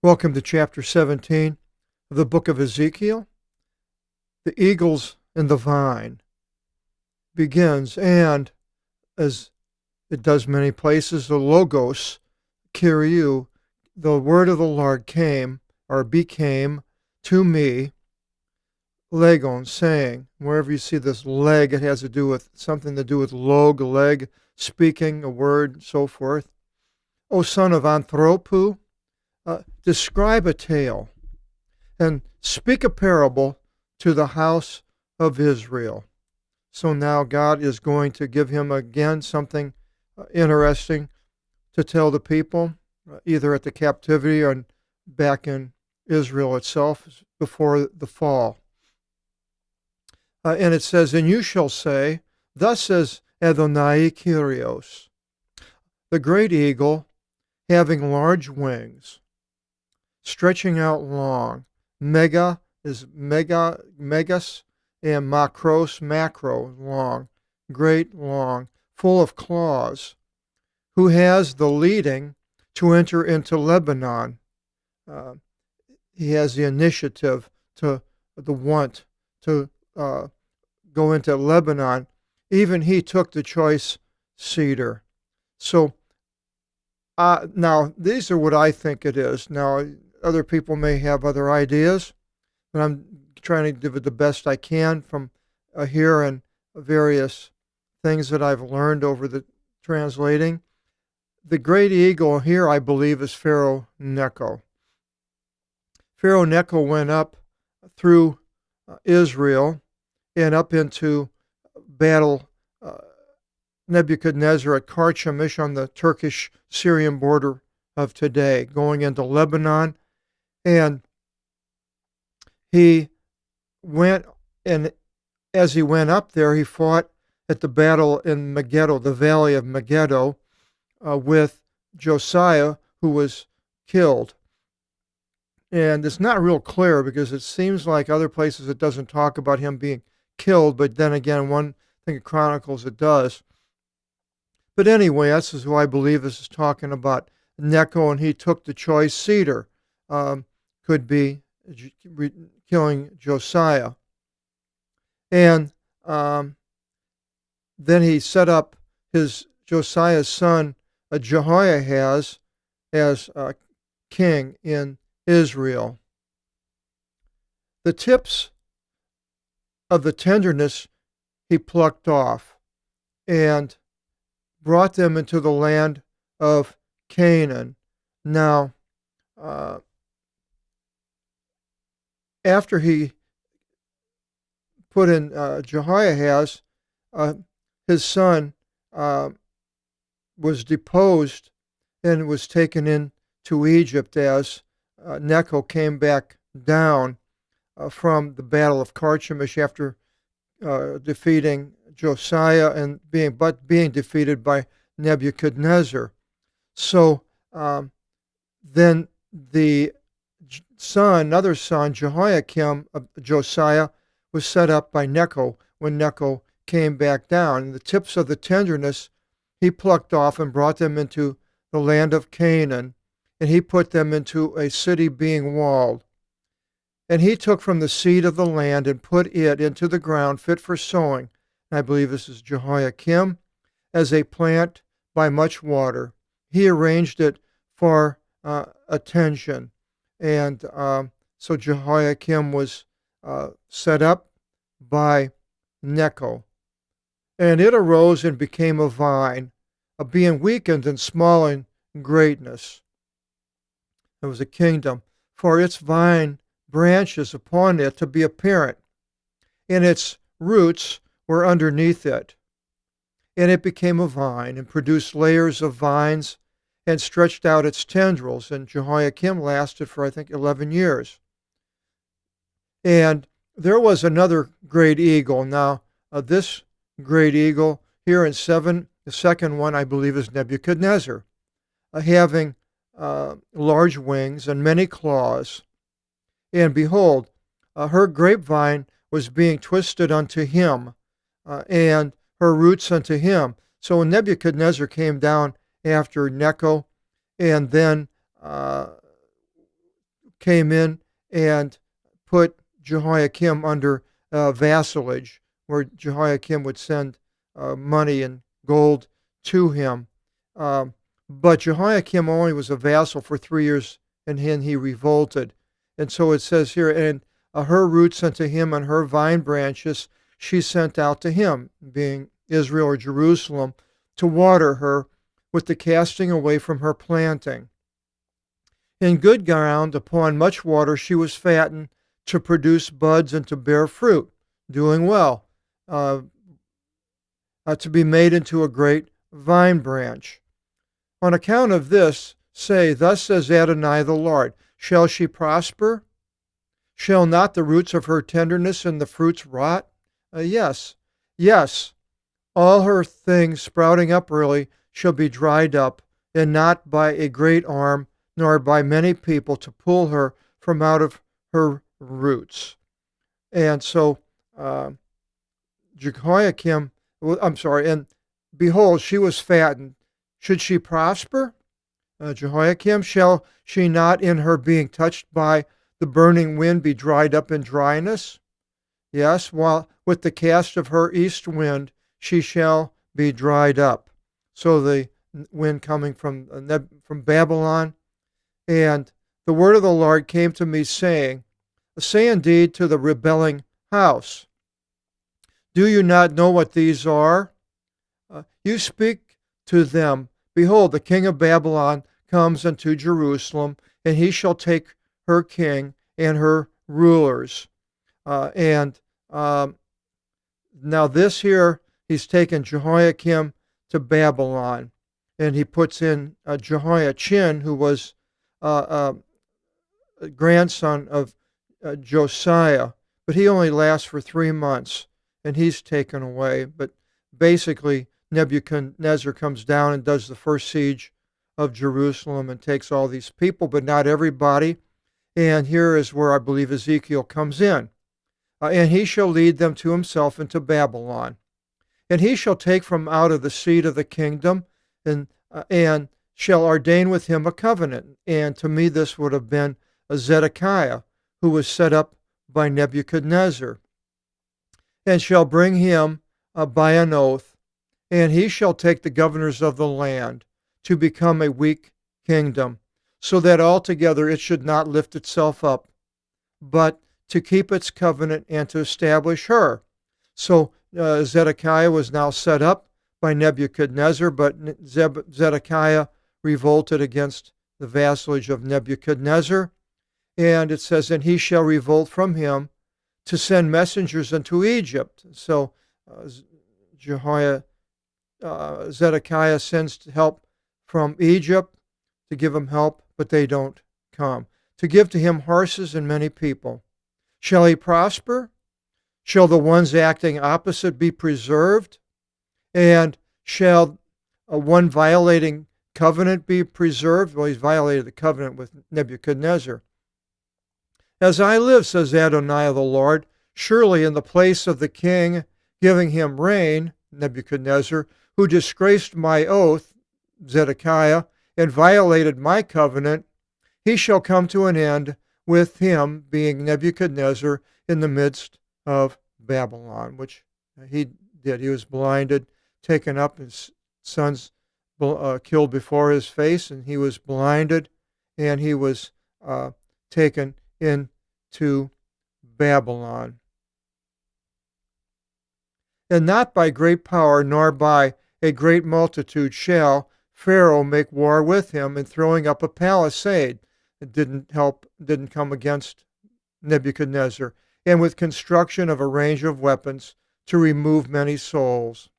Welcome to chapter 17 of the book of Ezekiel. The eagles in the vine begins, and as it does many places, the Logos, Kyriou, the word of the Lord came or became to me, Legon, saying, wherever you see this leg, it has to do with something to do with leg, speaking, a word, so forth. O son of Anthropu, describe a tale and speak a parable to the house of Israel. So now God is going to give him again something interesting to tell the people, either at the captivity or back in Israel itself before the fall. And it says, and you shall say, thus says Adonai Kyrios, the great eagle having large wings, stretching out long. Mega is megas, and macros, macro, long, great, long, full of claws, who has the leading to enter into Lebanon. He has the initiative to the want to go into Lebanon. Even he took the choice cedar. So now these are what I think it is. Now, other people may have other ideas, but I'm trying to give it the best I can from here and various things that I've learned over the translating. The great eagle here, I believe, is Pharaoh Necho. Pharaoh Necho went up through Israel and up into battle Nebuchadnezzar at Karchemish on the Turkish-Syrian border of today, going into Lebanon. And he went, and as he went up there, he fought at the battle in Megiddo, the valley of Megiddo, with Josiah, who was killed. And it's not real clear because it seems like other places it doesn't talk about him being killed, but then again, one thing in Chronicles it does. But anyway, this is who I believe this is talking about. Necho, and he took the choice cedar. Could be killing Josiah. And then he set up Josiah's son, Jehoiahaz, as king in Israel. The tips of the tenderness he plucked off and brought them into the land of Canaan. Now, after he put in Jehoiahaz, his son was deposed and was taken into Egypt as Necho came back down from the battle of Karchemish after defeating Josiah and being defeated by Nebuchadnezzar. So then the another son, Jehoiakim of Josiah, was set up by Necho when Necho came back down. And the tips of the tenderness he plucked off and brought them into the land of Canaan, and he put them into a city being walled. And he took from the seed of the land and put it into the ground fit for sowing. And I believe this is Jehoiakim, as a plant by much water. He arranged it for attention. And so Jehoiakim was set up by Necho. And it arose and became a vine, being weakened and small in greatness. It was a kingdom, for its vine branches upon it to be apparent, and its roots were underneath it. And it became a vine and produced layers of vines and stretched out its tendrils. And Jehoiakim lasted for, I think, 11 years. And there was another great eagle. Now, this great eagle here in 7, the second one, I believe, is Nebuchadnezzar, having large wings and many claws. And behold, her grapevine was being twisted unto him, and her roots unto him. So when Nebuchadnezzar came down after Necho, and then came in and put Jehoiakim under vassalage, where Jehoiakim would send money and gold to him. But Jehoiakim only was a vassal for 3 years, and then he revolted. And so it says here, and her roots sent to him, and her vine branches she sent out to him, being Israel or Jerusalem, to water her with the casting away from her planting. In good ground, upon much water, she was fattened to produce buds and to bear fruit, doing well, to be made into a great vine branch. On account of this, say, Thus says Adonai the Lord, shall she prosper? Shall not the roots of her tenderness and the fruits rot? Yes, all her things sprouting up early shall be dried up, and not by a great arm, nor by many people to pull her from out of her roots. And so Jehoiakim, and behold, she was fattened. Should she prosper? Jehoiakim, shall she not in her being touched by the burning wind be dried up in dryness? Yes, while with the cast of her east wind she shall be dried up. So the wind coming from Babylon. And the word of the Lord came to me, saying, Say indeed to the rebelling house, Do you not know what these are? You speak to them, Behold, the king of Babylon comes unto Jerusalem, and he shall take her king and her rulers. Now this here, he's taken Jehoiakim to Babylon, and he puts in Jehoiachin, who was a grandson of Josiah, but he only lasts for 3 months, and he's taken away. But basically, Nebuchadnezzar comes down and does the first siege of Jerusalem and takes all these people, but not everybody. And here is where I believe Ezekiel comes in. And he shall lead them to himself into Babylon. And he shall take from out of the seed of the kingdom, and shall ordain with him a covenant. And to me this would have been a Zedekiah, who was set up by Nebuchadnezzar. And shall bring him by an oath, and he shall take the governors of the land to become a weak kingdom, so that altogether it should not lift itself up, but to keep its covenant and to establish her. So Zedekiah was now set up by Nebuchadnezzar, but Zedekiah revolted against the vassalage of Nebuchadnezzar. And it says, and he shall revolt from him to send messengers into Egypt. So Zedekiah sends help from Egypt to give him help, but they don't come. To give to him horses and many people. Shall he prosper? Shall the ones acting opposite be preserved? And shall one violating covenant be preserved? Well, he's violated the covenant with Nebuchadnezzar. As I live, says Adonai the Lord, surely in the place of the king giving him rain, Nebuchadnezzar, who disgraced my oath, Zedekiah, and violated my covenant, he shall come to an end with him, being Nebuchadnezzar, in the midst of Babylon, which he did. He was blinded, taken up, his sons killed before his face, and he was blinded, and he was taken into Babylon. And not by great power, nor by a great multitude shall Pharaoh make war with him in throwing up a palisade. It didn't come against Nebuchadnezzar, and with construction of a range of weapons to remove many souls.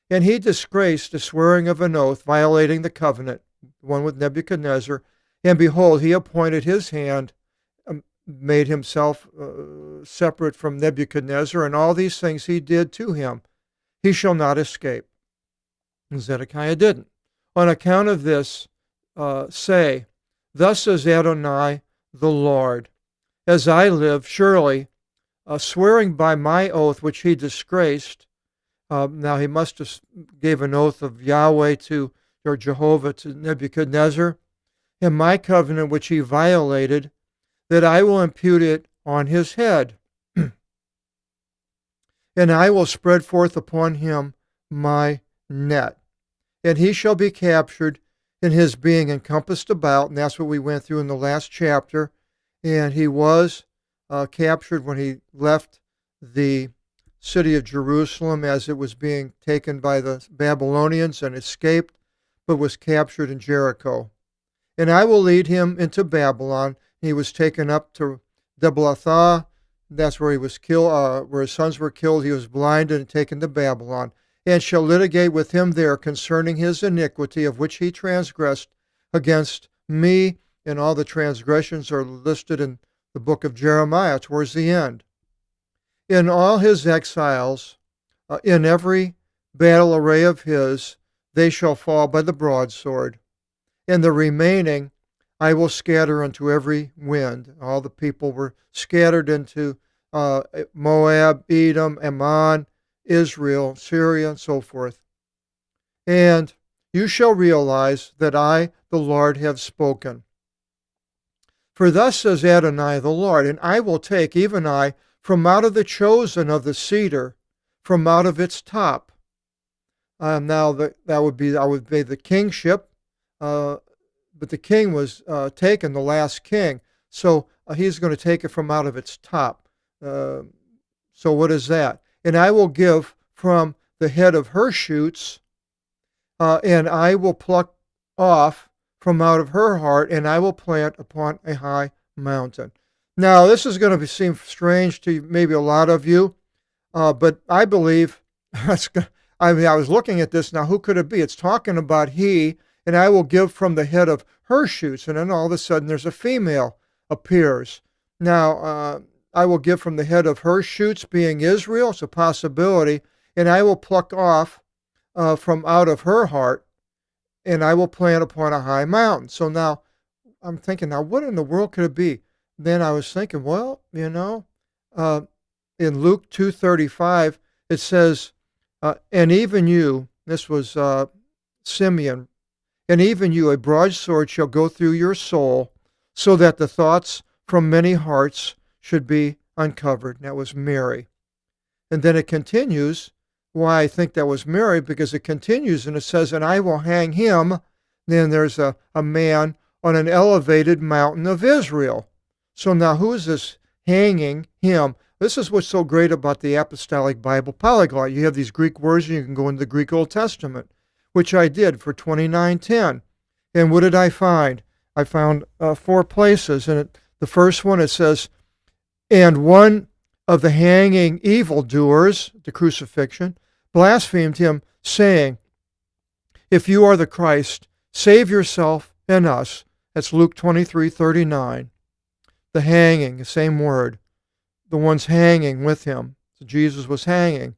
And he disgraced the swearing of an oath, violating the covenant, one with Nebuchadnezzar, and behold, he appointed his hand, made himself separate from Nebuchadnezzar, and all these things he did to him. He shall not escape. And Zedekiah didn't. On account of this, say, Thus says Adonai the Lord, as I live, surely, swearing by my oath which he disgraced, now he must have gave an oath of Yahweh or Jehovah to Nebuchadnezzar, and my covenant which he violated, that I will impute it on his head. And I will spread forth upon him my net. And he shall be captured in his being encompassed about. And that's what we went through in the last chapter. And he was captured when he left the city of Jerusalem as it was being taken by the Babylonians and escaped, but was captured in Jericho. And I will lead him into Babylon. He was taken up to Deblathah. That's where he was killed, where his sons were killed. He was blinded and taken to Babylon, and shall litigate with him there concerning his iniquity of which he transgressed against me. And all the transgressions are listed in the book of Jeremiah towards the end. In all his exiles, in every battle array of his, they shall fall by the broadsword. And the remaining I will scatter unto every wind. All the people were scattered into Moab, Edom, Ammon, Israel, Syria, and so forth. And you shall realize that I, the Lord, have spoken. For thus says Adonai the Lord, and I will take, even I, from out of the chosen of the cedar, from out of its top. Now that would be the kingship, but the king was taken, the last king. So he's going to take it from out of its top. So what is that? And I will give from the head of her shoots, and I will pluck off from out of her heart, and I will plant upon a high mountain. Now, this is going to seem strange to maybe a lot of you, but I believe, I was looking at this now, who could it be? It's talking about he, and I will give from the head of her shoots, and then all of a sudden there's a female appears. Now, I will give from the head of her shoots, being Israel, it's a possibility, and I will pluck off from out of her heart, and I will plant upon a high mountain. So now, I'm thinking, now what in the world could it be? Then I was thinking, well, in Luke 2:35, it says, and even you, this was Simeon, and even you, a broadsword shall go through your soul, so that the thoughts from many hearts should be uncovered. And that was Mary. And then it continues, why I think that was Mary, because it continues and it says, and I will hang him. Then there's a man on an elevated mountain of Israel. So now who is this hanging him? This is what's so great about the Apostolic Bible Polyglot. You have these Greek words and you can go into the Greek Old Testament, which I did for 29:10. And what did I find? I found 4 places. And the first one, it says, and one of the hanging evildoers, the crucifixion, blasphemed him, saying, if you are the Christ, save yourself and us. That's Luke 23:39. The hanging, the same word. The ones hanging with him. So Jesus was hanging.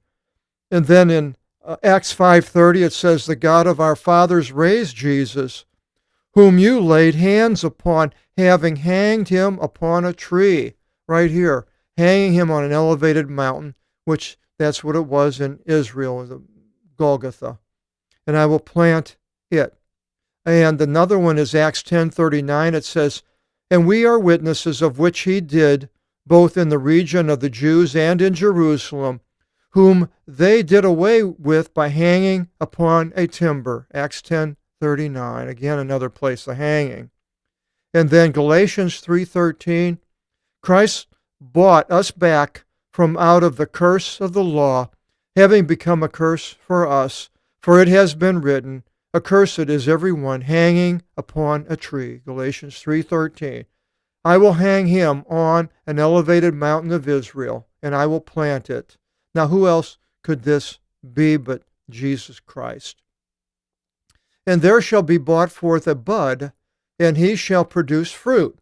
And then in Acts 5:30, it says, the God of our fathers raised Jesus, whom you laid hands upon, having hanged him upon a tree. Right here, hanging him on an elevated mountain, which that's what it was in Israel, the Golgotha. And I will plant it. And another one is Acts 10:39. It says, and we are witnesses of which he did, both in the region of the Jews and in Jerusalem, whom they did away with by hanging upon a timber. Acts 10:39. Again, another place, the hanging. And then Galatians 3:13. Christ bought us back from out of the curse of the law, having become a curse for us. For it has been written, accursed is every one hanging upon a tree. Galatians 3:13. I will hang him on an elevated mountain of Israel, and I will plant it. Now, who else could this be but Jesus Christ? And there shall be brought forth a bud, and he shall produce fruit,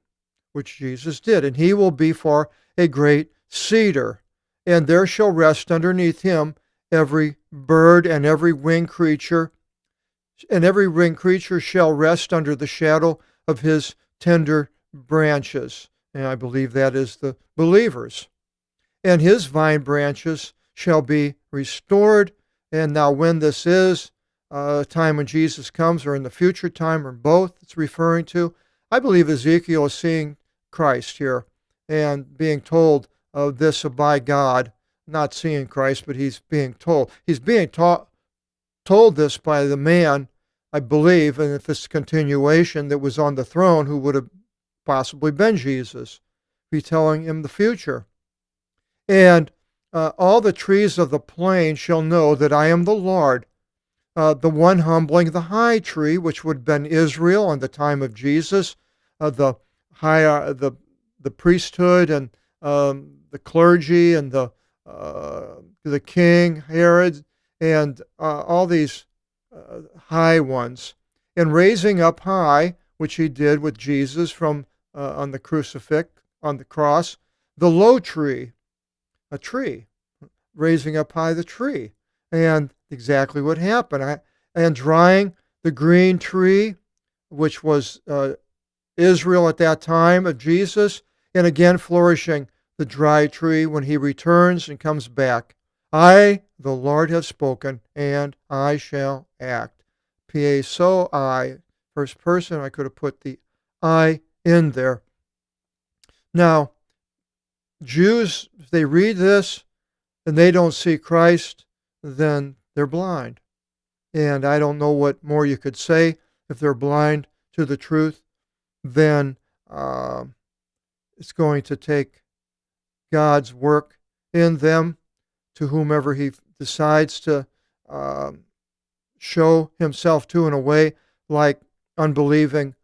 which Jesus did, and he will be for a great cedar, and there shall rest underneath him every bird and every winged creature, and every winged creature shall rest under the shadow of his tender branches. And I believe that is the believers. And his vine branches shall be restored. And now when this is, a time when Jesus comes, or in the future time, or both it's referring to, I believe Ezekiel is seeing Christ here and being told of this by God, not seeing Christ, but he's being told. He's being told this by the man, I believe, and if it's continuation, that was on the throne, who would have possibly been Jesus. He's telling him the future. And all the trees of the plain shall know that I am the Lord, the one humbling the high tree, which would have been Israel in the time of Jesus, the priesthood and the clergy and the king Herod and all these high ones, and raising up high, which he did with Jesus from on the crucifix on the cross, the low tree, a tree, raising up high the tree, and exactly what happened. And drying the green tree, which was Israel at that time of Jesus, and again flourishing the dry tree when he returns and comes back. I, the Lord, have spoken, and I shall act. So I, first person, I could have put the I in there. Now, Jews, if they read this and they don't see Christ, then they're blind. And I don't know what more you could say. If they're blind to the truth, then it's going to take God's work in them to whomever he decides to show himself to, in a way like unbelieving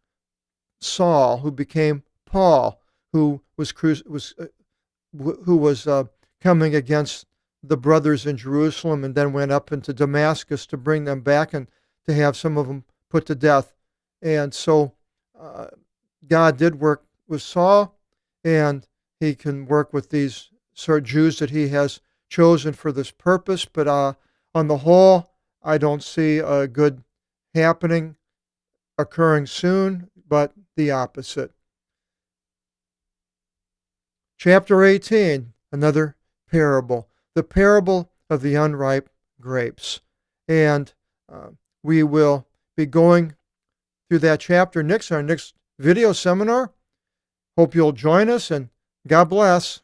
Saul, who became Paul, who was coming against the brothers in Jerusalem and then went up into Damascus to bring them back and to have some of them put to death. And so God did work with Saul, and he can work with these sort of Jews that he has chosen for this purpose. But on the whole, I don't see a good happening occurring soon, but the opposite. Chapter 18, another parable, the parable of the unripe grapes. And we will be going through that chapter next, our next video seminar. Hope you'll join us, and God bless.